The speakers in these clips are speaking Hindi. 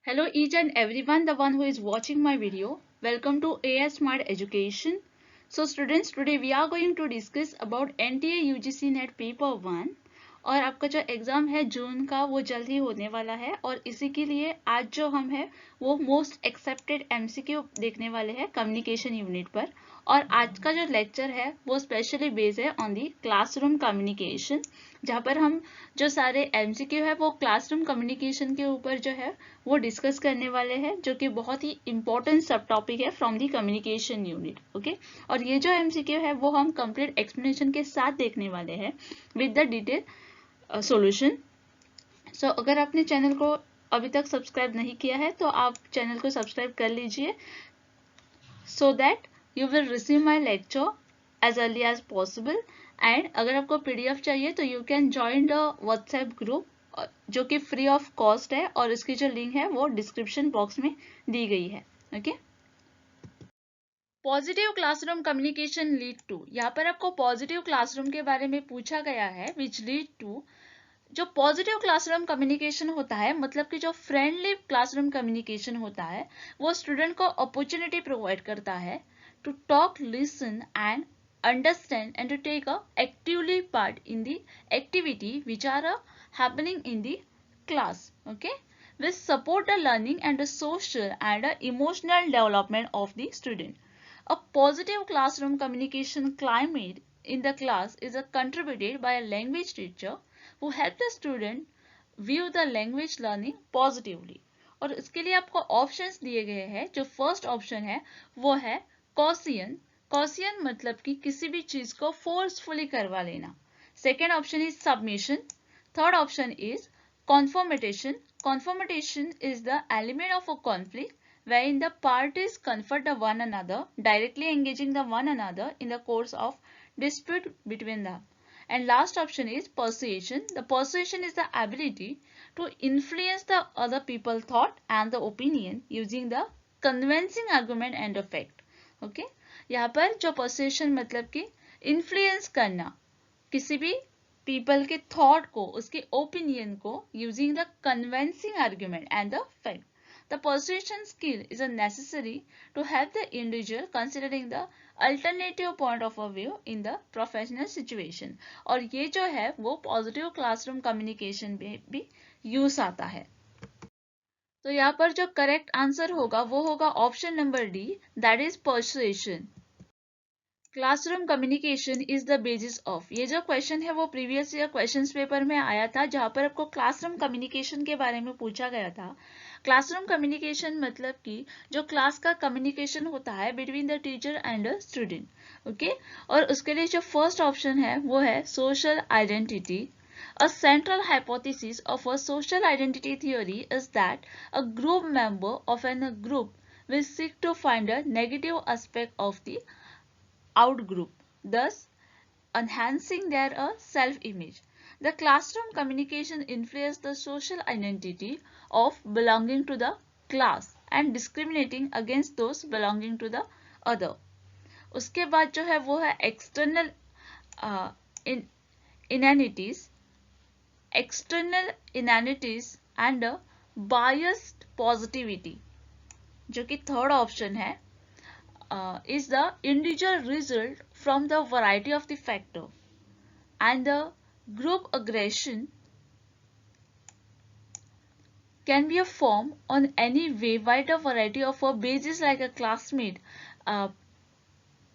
Hello each and everyone, the one who is watching my video. Welcome to AS Smart Education. So students, today we are going to discuss about NTA UGC NET paper 1 और आपका जो एग्जाम है जून का वो जल्द ही होने वाला है और इसी के लिए आज जो हम है वो मोस्ट एक्सेप्टेड एमसीक्यू देखने वाले हैं कम्युनिकेशन यूनिट पर। और आज का जो लेक्चर है वो स्पेशली बेस्ड है ऑन दी क्लासरूम कम्युनिकेशन, जहाँ पर हम जो सारे एमसीक्यू है वो क्लासरूम कम्युनिकेशन के ऊपर जो है वो डिस्कस करने वाले हैं, जो कि बहुत ही इंपॉर्टेंट सब टॉपिक है from the communication unit. Okay, और ये जो एमसीक्यू है वो हम कंप्लीट एक्सप्लेनेशन के साथ देखने वाले हैं विद द डिटेल सॉल्यूशन। सो अगर आपने चैनल को अभी तक सब्सक्राइब नहीं किया है तो आप चैनल को सब्सक्राइब कर लीजिए so that you will receive my lecture as early as possible। And अगर आपको पीडीएफ चाहिए तो you can join the WhatsApp group जो कि फ्री ऑफ कॉस्ट है और इसकी जो लिंक है वो डिस्क्रिप्शन बॉक्स में दी गई है। Okay, positive classroom communication lead to, यहाँ पर आपको पॉजिटिव क्लासरूम के बारे में पूछा गया है विच लीड टू। जो पॉजिटिव क्लासरूम कम्युनिकेशन होता है मतलब कि जो फ्रेंडली क्लासरूम कम्युनिकेशन होता है वो स्टूडेंट को अपॉर्चुनिटी प्रोवाइड करता है to talk, listen and understand and to take a actively part in the activity which are happening in the class, okay, which support the learning and the social and emotional development of the student. A positive classroom communication climate in the class is contributed by a language teacher who help the student view the language learning positively। और इसके लिए आपको ऑप्शंस दिए गए हैं। जो फर्स्ट ऑप्शन है वो है कॉशियन। कॉशियन मतलब कि किसी भी चीज को फोर्सफुली करवा लेना। Second option is submission. Third option is confrontation. Confrontation is the element of a conflict wherein the parties confront the one another, directly engaging the one another in the course of dispute between them. And last option is persuasion. The persuasion is the ability to influence the other people's thought and the opinion using the convincing argument and the fact. Okay? यहाँ पर जो persuasion मतलब कि influence करना किसी भी people के thought को, उसके opinion को using the convincing argument and the fact. The persuasion skill is a necessary to help the individual considering the alternative point of view in the professional situation। और ये जो है वो positive classroom communication में भी use आता है। तो यहाँ पर जो करेक्ट आंसर होगा वो होगा option number D, that is persuasion. Classroom communication is the basis of, ये जो क्वेश्चन है वो प्रीवियस ईयर क्वेश्चंस पेपर में आया था जहां पर आपको क्लासरूम कम्युनिकेशन के बारे में पूछा गया था। क्लासरूम कम्युनिकेशन मतलब कि जो क्लास का कम्युनिकेशन होता है between the teacher and the student. Okay, और उसके लिए जो फर्स्ट ऑप्शन है वो है social identity. A central hypothesis of a social identity theory is that a group member of a group will seek to find a negative aspect of the outgroup, thus enhancing their self-image. The classroom communication influences the social identity of belonging to the class and discriminating against those belonging to the other. उसके बाद जो है वो है external inanities, external inanities and biased positivity, जो कि थर्ड ऑप्शन है, is the individual result from the variety of the factor and the group aggression can be a form on any way wide a variety of a basis like a classmate,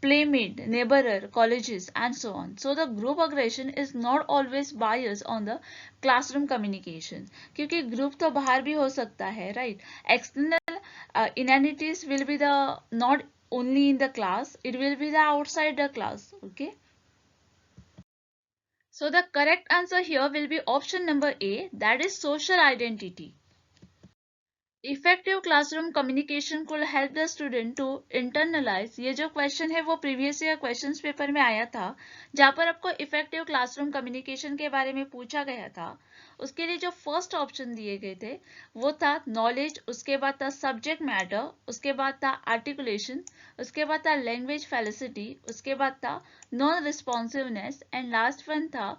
playmate, neighbor, colleges and so on. So the group aggression is not always biased on the classroom communication, क्योंकि group तो बाहर भी हो सकता है, right? External inanities will be the not only in the class, it will be the outside the class. Okay, so the correct answer here will be option number A, that is social identity। Effective classroom communication को help the student to internalise, ये जो क्वेश्चन है वो प्रीवियस ईयर क्वेश्चंस पेपर में आया था जहां पर आपको इफेक्टिव क्लासरूम कम्युनिकेशन के बारे में पूछा गया था। उसके लिए जो फर्स्ट ऑप्शन दिए गए थे वो था नॉलेज, उसके बाद था सब्जेक्ट मैटर, उसके बाद था आर्टिकुलेशन, उसके बाद था लैंग्वेज फेलिसिटी, उसके बाद था non responsiveness and last one था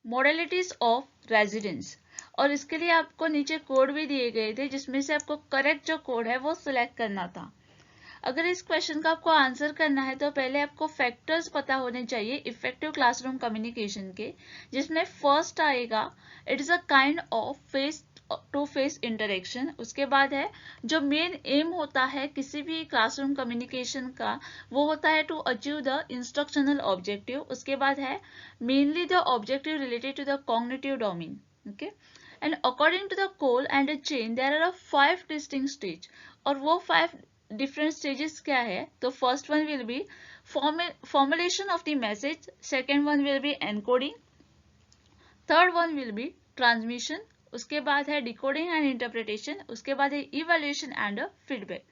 मॉडलिटीज ऑफ रेजिडेंस। और इसके लिए आपको नीचे कोड भी दिए गए थे जिसमें से आपको करेक्ट जो कोड है वो सिलेक्ट करना था। अगर इस क्वेश्चन का आपको आंसर करना है तो पहले आपको फैक्टर्स पता होने चाहिए इफेक्टिव क्लासरूम कम्युनिकेशन के, जिसमें फर्स्ट आएगा it is a kind of face to face interaction. उसके बाद है जो मेन एम होता है किसी भी क्लासरूम कम्युनिकेशन का, वो होता है to achieve the instructional objective. उसके बाद है mainly the objective related to the cognitive domain. Okay, and according to the Cole and the Chen there are 5 distinct stage, और वो 5 डिफरेंट स्टेजेस क्या है, तो first one will be formulation of the message, second one will be encoding, third one will be transmission, उसके बाद है डिकोडिंग एंड इंटरप्रिटेशन, उसके बाद है इवैल्यूएशन एंड फीडबैक।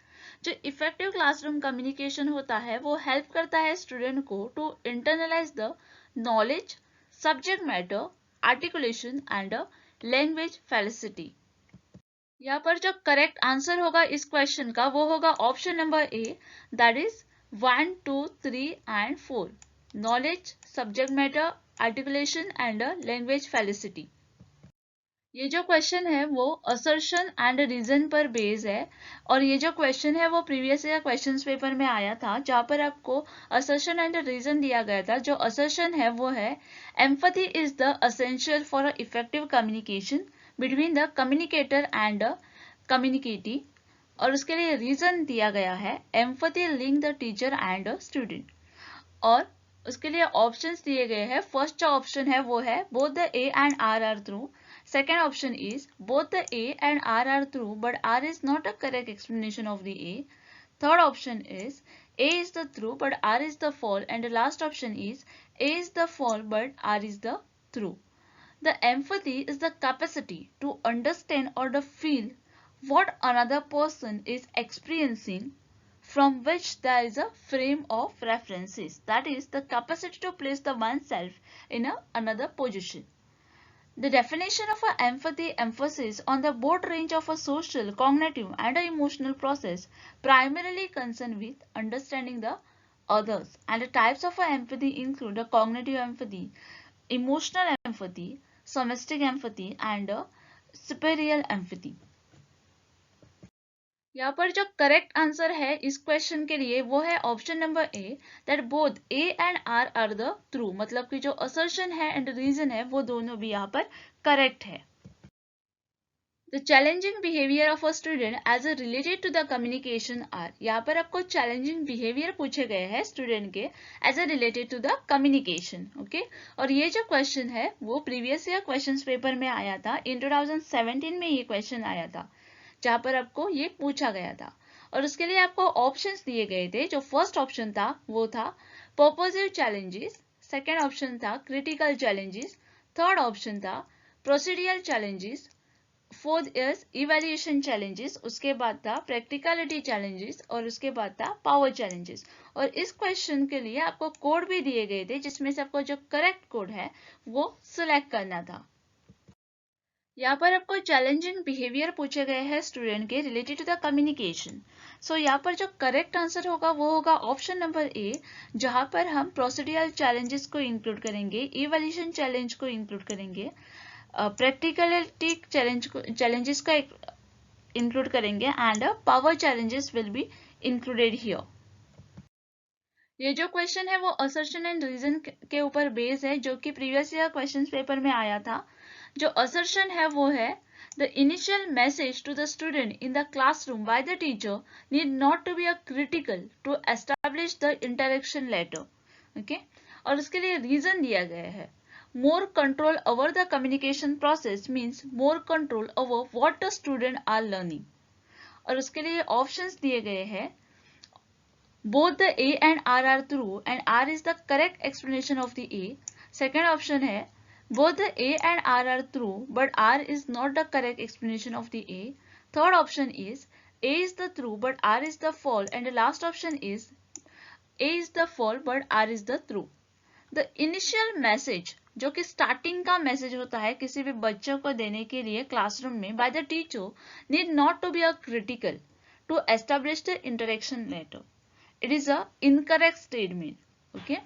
जो इफेक्टिव क्लासरूम कम्युनिकेशन होता है वो हेल्प करता है स्टूडेंट को to internalise the knowledge, subject matter, articulation and language felicity. यहाँ पर जो करेक्ट आंसर होगा इस क्वेश्चन का वो होगा option number A, that is 1, 2, 3 and 4, knowledge, subject matter, articulation and language felicity. ये जो क्वेश्चन है वो असर्शन एंड रीजन पर बेस है, और ये जो क्वेश्चन है वो प्रीवियस ईयर क्वेश्चंस पेपर में आया था जहां पर आपको असर्शन एंड रीजन दिया गया था। जो असर्शन है वो है empathy is the essential for a effective communication between the communicator and communicatee, और उसके लिए रीजन दिया गया है empathy link the teacher and student. और उसके लिए ऑप्शंस दिए गए हैं। फर्स्ट जो ऑप्शन है वो है both the A and R are true, second option is both the A and R are true but R is not a correct explanation of the A. Third option is A is the true but R is the false, and the last option is A is the false but R is the true. The empathy is the capacity to understand or to feel what another person is experiencing, from which there is a frame of references, that is the capacity to place the oneself in another position. The definition of empathy emphasis on the broad range of a social, cognitive and emotional process primarily concerned with understanding the others, and the types of empathy include the cognitive empathy, emotional empathy, somatic empathy and superior empathy. यहाँ पर जो करेक्ट आंसर है इस क्वेश्चन के लिए वो है option number A, that both A and R are the true, मतलब कि जो असर्शन है एंड रीजन है वो दोनों भी यहाँ पर करेक्ट है। The challenging behaviour of a student as a related to the communication are, यहाँ पर आपको चैलेंजिंग बिहेवियर पूछे गए हैं स्टूडेंट के as a related to the communication. Okay, और ये जो क्वेश्चन है वो प्रीवियस ईयर क्वेश्चन पेपर में आया था, इन 2017 में ये क्वेश्चन आया था जहां पर आपको ये पूछा गया था। और उसके लिए आपको ऑप्शंस दिए गए थे। जो फर्स्ट ऑप्शन था वो था पर्पसिव चैलेंजेस, सेकेंड ऑप्शन था क्रिटिकल चैलेंजेस, थर्ड ऑप्शन था procedural challenges, fourth is evaluation challenges, उसके बाद था प्रैक्टिकलिटी चैलेंजेस, और उसके बाद था पावर चैलेंजेस। और इस क्वेश्चन के लिए आपको कोड भी दिए गए थे जिसमें से आपको जो करेक्ट कोड है वो सिलेक्ट करना था। यहाँ पर आपको चैलेंजिंग बिहेवियर पूछे गए हैं स्टूडेंट के रिलेटेड टू द कम्युनिकेशन। सो यहाँ पर जो करेक्ट आंसर होगा वो होगा ऑप्शन नंबर ए, जहाँ पर हम प्रोसीडियल चैलेंजेस को इंक्लूड करेंगे, इवैल्यूएशन चैलेंज को इंक्लूड करेंगे, प्रैक्टिकलिटी चैलेंजेस का इंक्लूड करेंगे, and power challenges will be included here. ये जो क्वेश्चन है वो असर्शन एंड रीजन के ऊपर बेस है, जो कि प्रीवियस ईयर क्वेश्चन पेपर में आया था। जो असर्शन है वो है the initial message to the student in the classroom by the teacher need not to be a critical to establish the interaction later. Okay, और उसके लिए रीजन दिया गया है more control over the communication process means more control over what the student are learning. और उसके लिए ऑप्शंस दिए गए हैं both the A and R are true and R is the correct explanation of the A. Second option है both the A and R are true but R is not the correct explanation of the A. Third option is A is the true but R is the false, and the last option is A is the false but R is the true. The initial message जो कि स्टार्टिंग का मैसेज होता है किसी भी बच्चों को देने के लिए क्लासरूम में by the teacher need not to be a critical to establish the interaction later. It is a incorrect statement. Okay,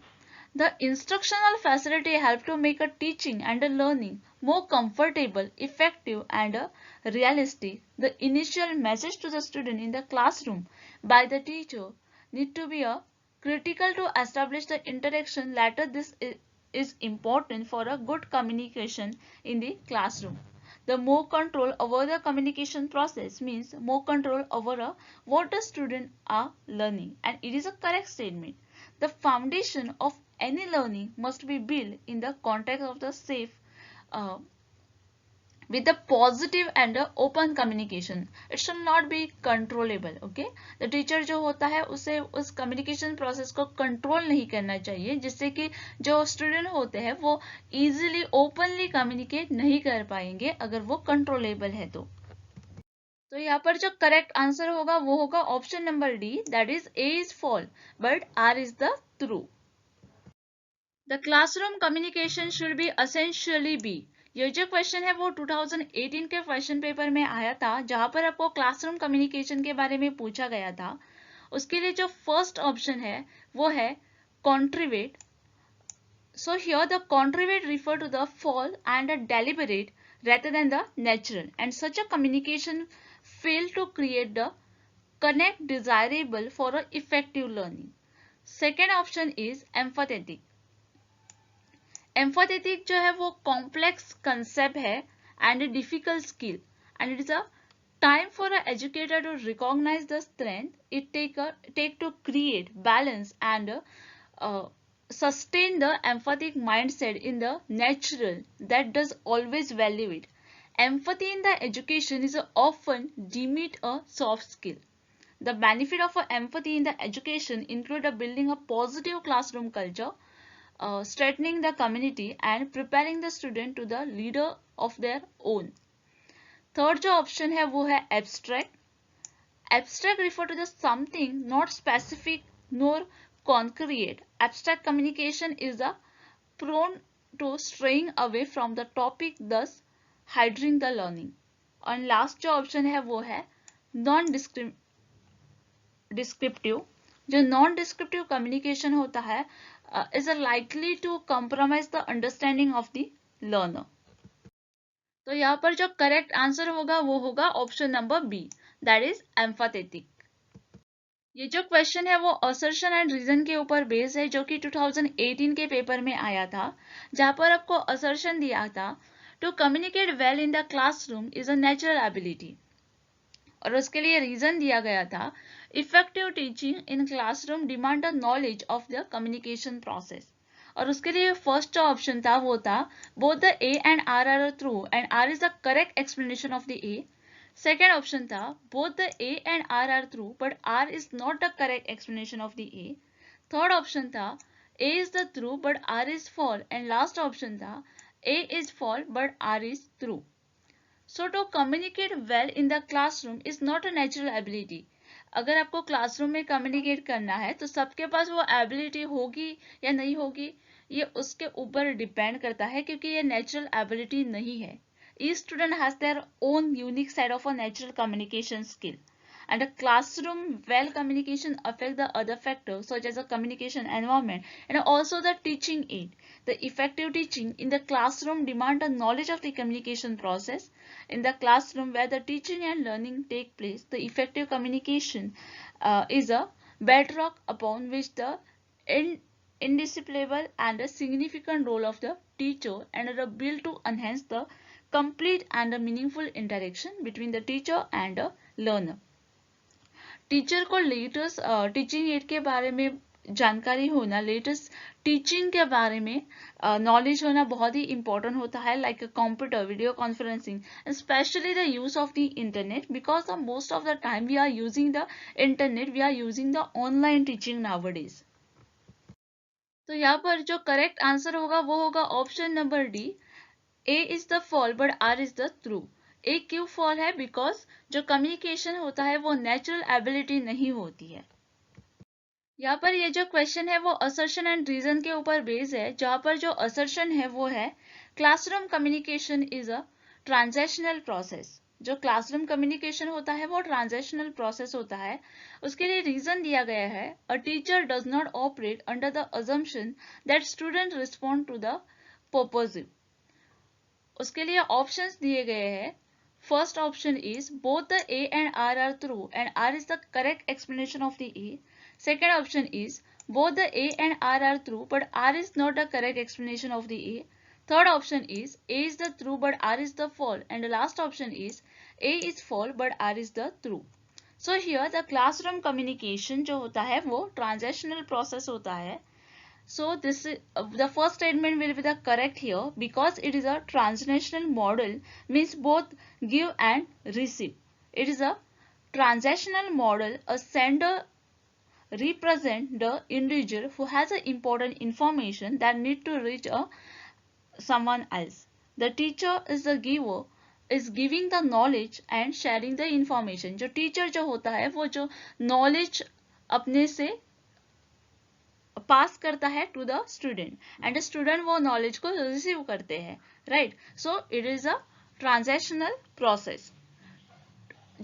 The instructional facility help to make a teaching and a learning more comfortable, effective and realistic. The initial message to the student in the classroom by the teacher need to be critical to establish the interaction. Later, this is important for a good communication in the classroom. The more control over the communication process means more control over what the students are learning, and it is a correct statement. The foundation of any learning must be built in the context of the safe uh, with the positive and open communication. It should not be controllable. Okay, the teacher जो होता है उसे उस communication process को control नहीं करना चाहिए, जिससे कि जो student होते हैं वो easily openly communicate नहीं कर पाएंगे अगर वो controllable है तो यहाँ पर जो करेक्ट आंसर होगा वो होगा option number D, that is A is false but R is the true. The classroom communication should be essentially B. ये जो क्वेश्चन है वो 2018 के क्वेश्चन पेपर में आया था, जहां पर आपको क्लासरूम कम्युनिकेशन के बारे में पूछा गया था. उसके लिए जो फर्स्ट ऑप्शन है वो है contribute. So here the contrivate refer to the fall and a deliberate rather than the natural, and such a communication fail to create the connect desirable for a effective learning. Second option is empathetic. Empathetic जो है वो complex concept है and a difficult skill, and it is a time for an educator to recognize the strength it take to create balance and sustain the empathic mindset in the natural that does always value it. Empathy in the education is often deemed a soft skill. The benefit of empathy in the education include building a positive classroom culture, strengthening the community and preparing the student to the leader of their own. Third जो option है वो है abstract. Abstract refer to the something not specific nor concrete. Abstract communication is prone to straying away from the topic, thus hindering the learning. And last जो option है वो है non descriptive. जो non descriptive communication होता है is likely to compromise the understanding of the learner. तो यहाँ पर जो करेक्ट आंसर होगा वो होगा option number B, that is empathetic. ये जो क्वेश्चन है वो असर्शन एंड रीजन के ऊपर बेस है, जो कि 2018 के पेपर में आया था, जहां पर आपको असर्शन दिया था to communicate well in the classroom is a natural ability, और उसके लिए रीजन दिया गया था effective teaching in classroom demand the knowledge of the communication process. और उसके लिए फर्स्ट जो ऑप्शन था वो था both the A and R are true and R is the correct explanation of the A. Second option था both the A and R are true but R is not the correct explanation of the A. Third option था A is the true but R is false, and last option था A is false but R is true. So to communicate well in the classroom is not a natural ability. अगर आपको क्लासरूम में कम्युनिकेट करना है तो सबके पास वो एबिलिटी होगी या नहीं होगी, ये उसके ऊपर डिपेंड करता है, क्योंकि ये नेचुरल एबिलिटी नहीं है. Each student has their own unique set of a natural communication skill, and a classroom well communication affect the other factors such as a communication environment and also the teaching aid. The effective teaching in the classroom demand a knowledge of the communication process in the classroom where the teaching and learning take place. The effective communication is a bedrock upon which the indispensable and a significant role of the teacher and a bill to enhance the complete and a meaningful interaction between the teacher and a learner. Teacher को लेटेस्ट टीचिंग एड के बारे में जानकारी होना, लेटेस्ट टीचिंग के बारे में नॉलेज होना बहुत ही इंपॉर्टेंट होता है, like computer, video conferencing, specially the use of the internet, because the most of the time we are using the internet, we are using the online teaching nowadays. तो यहाँ पर जो करेक्ट आंसर होगा वो होगा option number D, A is the false but R is the true. A क्यों फॉल है? बिकॉज जो कम्युनिकेशन होता है वो नेचुरल एबिलिटी नहीं होती है. यहाँ पर ये जो क्वेश्चन है वो असर्शन एंड रीजन के ऊपर बेस है, जहाँ पर जो असर्शन है वो है classroom communication is a transactional process. जो क्लासरूम कम्युनिकेशन होता है वो ट्रांजैक्शनल प्रोसेस होता है। उसके लिए रीजन दिया गया है, a teacher does not operate under the assumption that student respond to the purposive. उसके लिए ऑप्शंस दिए गए हैं। First option is both the A and R are true and R is the correct explanation of the A. Second option is both the A and R are true but R is not the correct explanation of the A. Third option is A is the true but R is the false, and the last option is A is false but R is the true. So here the classroom communication जो होता है वो transactional process होता है. So this is, the first statement will be the correct here because it is a transactional model, means both give and receive. It is a transactional model. A sender represent the individual who has a important information that need to reach someone else. The teacher is the giver, is giving the knowledge and sharing the information. जो teacher जो होता है वो जो knowledge अपने से पास करता है to the student and the student वो knowledge को receive करते हैं, right? So it is a transactional process.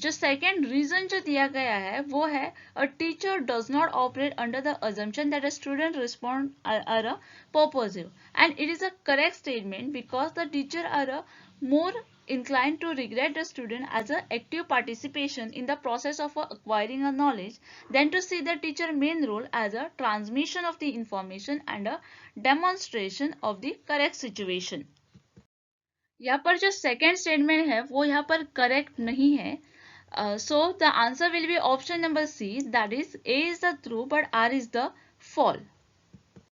जो सेकेंड रीजन जो दिया गया है वो है, a teacher does not operate under the assumption that a student respond are a purposive, and it is a correct statement because the teacher are a more inclined to regret the student as an active participation in the process of acquiring a knowledge than to see the teacher main role as a transmission of the information and a demonstration of the correct situation. यहाँ पर जो सेकेंड स्टेटमेंट है वो यहाँ पर करेक्ट नहीं है. So the answer will be option number C, that is A is the true but R is the false.